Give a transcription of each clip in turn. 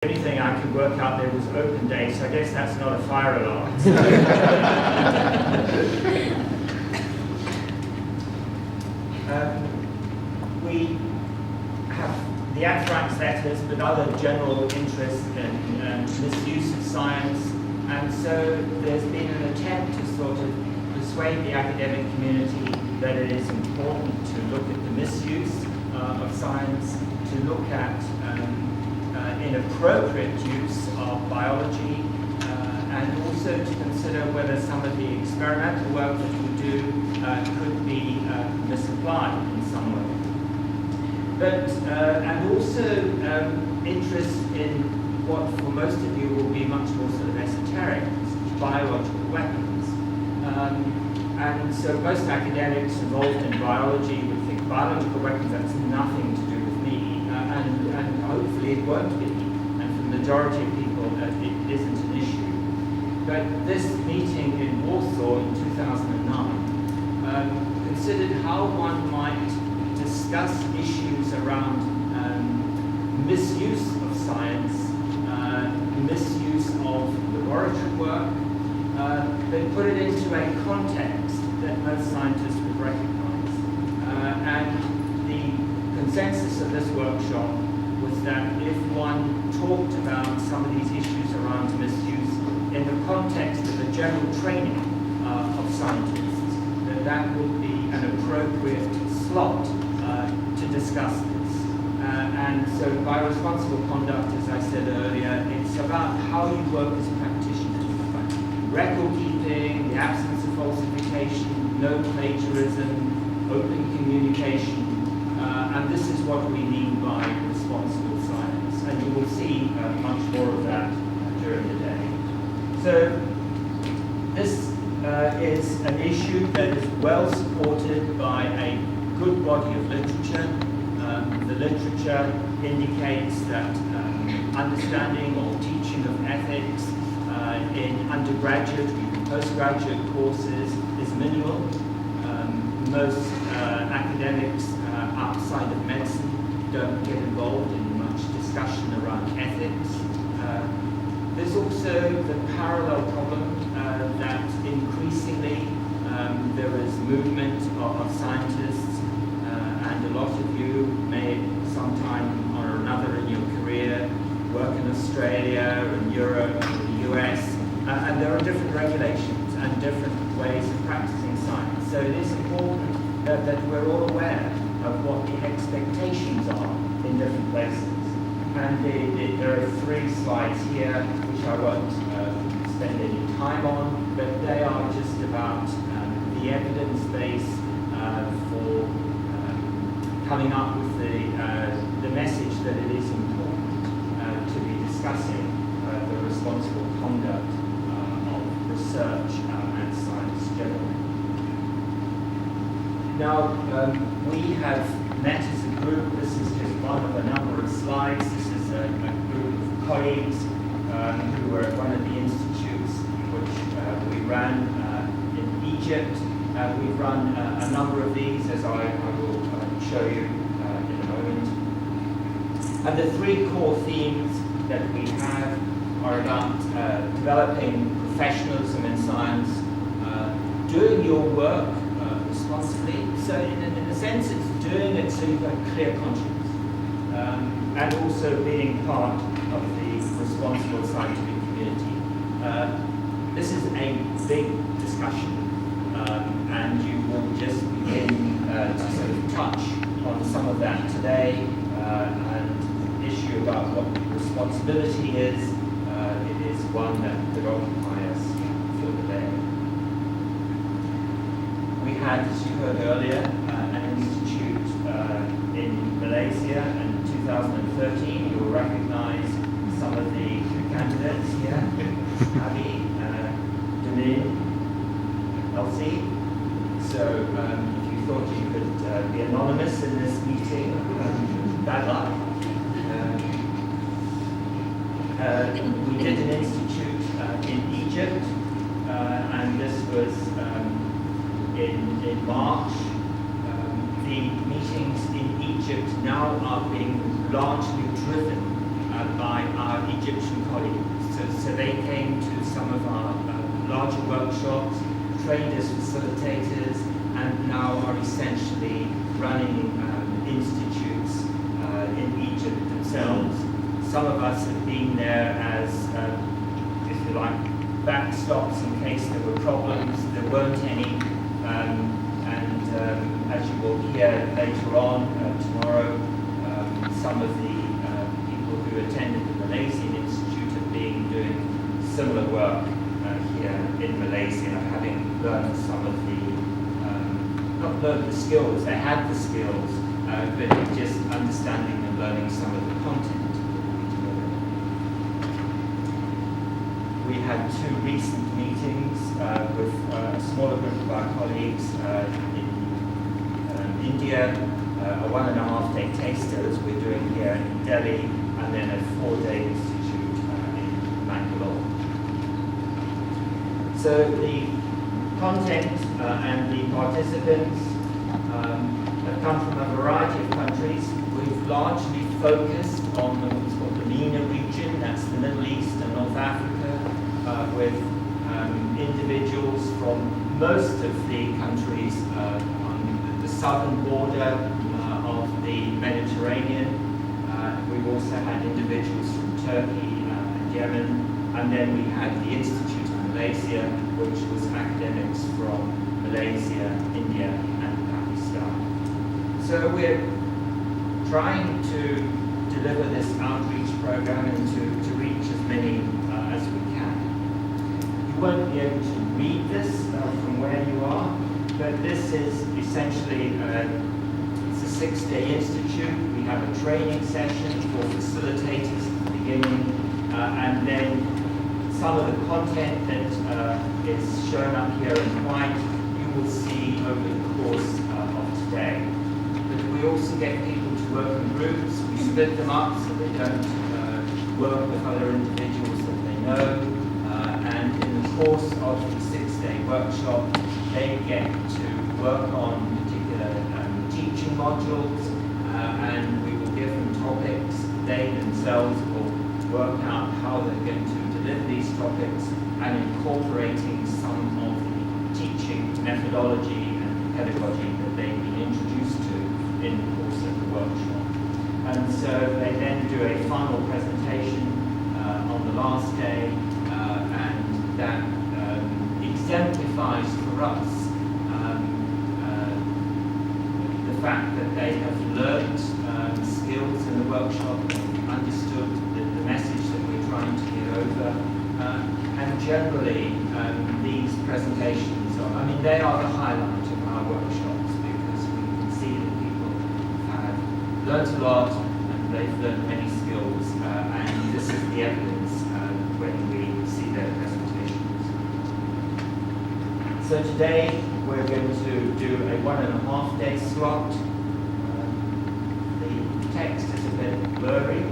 The only thing I could work out there was open day, so I guess that's not a fire alarm. We have the abstract letters, but other general interests in misuse of science, and so there's been an attempt to sort of persuade the academic community that it is important to look at the misuse of science, to look at inappropriate use of biology, and also to consider whether some of the experimental work that we do could be misapplied in some way. But, and also interest in what for most of you will be much more sort of esoteric, biological weapons. And so most academics involved in biology would think biological weapons, that's nothing to do with me, and hopefully it won't be. And for the majority of people, it isn't an issue. But this meeting in Warsaw in 2009 considered how one might discuss issues around misuse of science, misuse of laboratory work, but put it into a context that most scientists would recognize. And the consensus of this workshop was that if one talked about some of these issues around misuse in the context of the general training of scientists, that would be an appropriate slot to discuss this. And so by responsible conduct, as I said earlier, it's about how you work as practitioners. Record keeping, the absence of falsification, no plagiarism, open communication, and this is what we mean by responsible science. And you will see much more of that during the day. So this is an issue that is well supported by a good body of literature. The literature indicates that understanding or teaching of ethics in undergraduate and postgraduate courses is minimal. Most academics outside of medicine don't get involved in much discussion around ethics. There's also the parallel problem that increasingly there is movement of scientists, and a lot of you may sometime or another in your career work in Australia and Europe and the US, and there are different regulations and different ways of practicing science. So it is important that we're all aware of what the expectations are in different places. And there are 3 slides here, which I won't spend any time on, but they are just about the evidence base for coming up with the message that it is important to be discussing the responsible conduct of research and science generally. Now, we have met as a group. This is just one of a number of slides. This is a group of colleagues who were at one of the institutes which we ran in Egypt. We've run a number of these, as I will show you in a moment. And the 3 core themes that we have are about developing professionalism in science, doing your work responsibly. So in a sense, it's doing it so you've got a clear conscience, and also being part of the responsible scientific community. This is a big discussion, and you will just begin to sort of touch on some of that today, and the issue about what responsibility is. It is one that could occupy us for the day. We had, as you heard earlier, an institute in Malaysia in 2013. You'll recognize some of the candidates here. Abby, Demin, Elsie. So if you thought you could be anonymous in this meeting, bad luck. We did an institute in Egypt, and this was in March. The meetings in Egypt now are being largely driven by our Egyptian colleagues. So they came to some of our larger workshops, trained as facilitators, and now are essentially running institutes in Egypt themselves. Some of us have been there as, if you like, backstops in case there were problems. There weren't any, as you will hear later on tomorrow, some of the people who attended the Malaysian Institute have been doing similar work here in Malaysia, having learned some of the, not learned the skills, they had the skills, but just understanding and learning some of the content. We had 2 recent meetings with a smaller group of our colleagues in India, a 1.5-day taster as we're doing here in Delhi, and then a 4-day institute in Bangalore. So the content and the participants have come from a variety of countries. We've largely focused on what's called the MENA region, that's the Middle East and North Africa, with individuals from most of the countries on the southern border of the Mediterranean. We've also had individuals from Turkey and Yemen, and then we had the Institute of Malaysia, which was academics from Malaysia, India, and Pakistan. So we're trying to deliver this outreach program and to reach as many as we can. You won't be able to read this from where you are, but this is essentially it's a 6-day institute. We have a training session for facilitators at the beginning, and then some of the content that is shown up here in white you will see over the course of today. But we also get people to work in groups. We split them up so they don't work with other individuals that they know. And in the course of the 6-day workshop, they get to work on particular teaching modules, and we will give them topics. They themselves will work out how they're going to deliver these topics and incorporating some of the teaching methodology and pedagogy that they've been introduced to in the course of the workshop. And so they then do a final presentation on the last day, and that exemplifies for us the fact that they have learned skills in the workshop, understood the message that we're trying to get over, and generally these presentations are, they are the highlight of our workshops, because we can see that people have learnt a lot and they've learned many skills, and this is the evidence when we see their presentations. So today we're going to do a 1.5-day slot. The text is a bit blurry.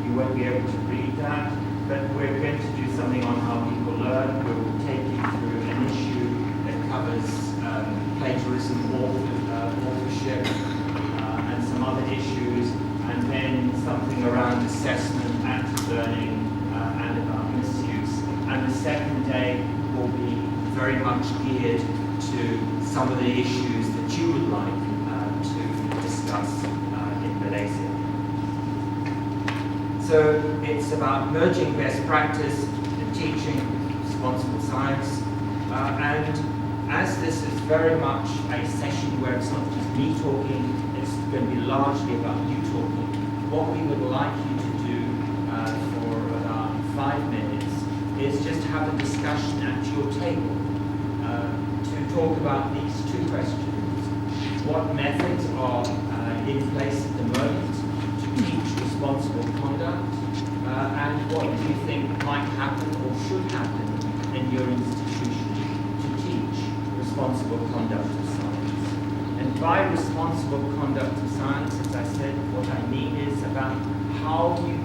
You won't be able to read that, but we're going to do something on how people learn. We will take you through an issue that covers plagiarism, authorship, and some other issues, and then something around assessment, active learning, and about misuse. And the second day will be very much geared to some of the issues that you would like to discuss in Malaysia. So it's about merging best practice in teaching responsible science, and as this is very much a session where it's not just me talking, it's going to be largely about you talking. What we would like you to do for about 5 minutes is just have a discussion at your table to talk about these 2 questions. What methods are in place at the moment to teach responsible conduct, and what do you think might happen or should happen in your institution to teach responsible conduct of science? And by responsible conduct of science, as I said, what I mean is about how you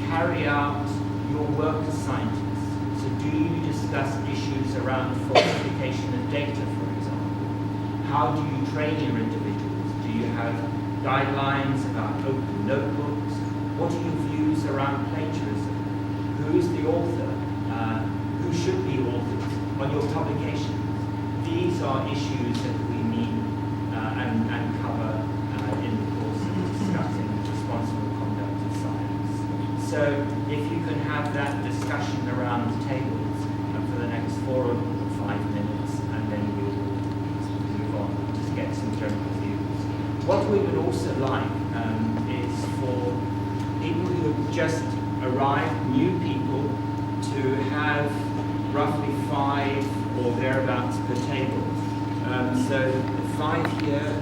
carry out your work as scientists. So do you discuss issues around falsification of data, for example? How do you train your individuals? Do you have guidelines about open notebooks? What are your views around plagiarism? Who is the author? Who should be authors on your publication? These are issues that we need and cover in the course of discussing responsible conduct of science. So if you can have that discussion around the tables for the next 4 or 5 minutes, and then we will move on to get some general views. What we would also like is for people who have just arrived, new people, to have roughly 5 or thereabouts per table. So the 5 here,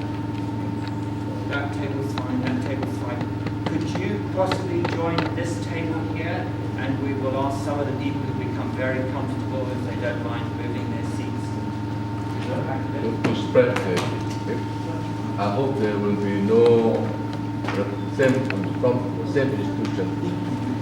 that table's fine, that table's fine. Could you possibly join this table here, and we will ask some of the people to become very comfortable if they don't mind moving their seats. Go back a bit. To spread I hope there will be no from the same institution.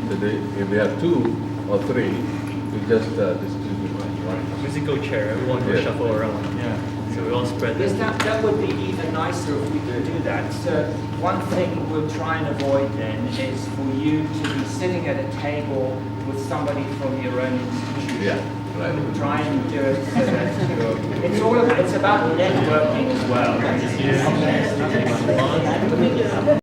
So if we have 2 or 3, we just distribute one. Musical chair, everyone will shuffle around. Yeah. So we all spread Yes, this. that would be even nicer if we could do that. So one thing we'll try and avoid then is for you to be sitting at a table with somebody from your own institution. Yeah, right. We'll try and do it so that it's about networking as well.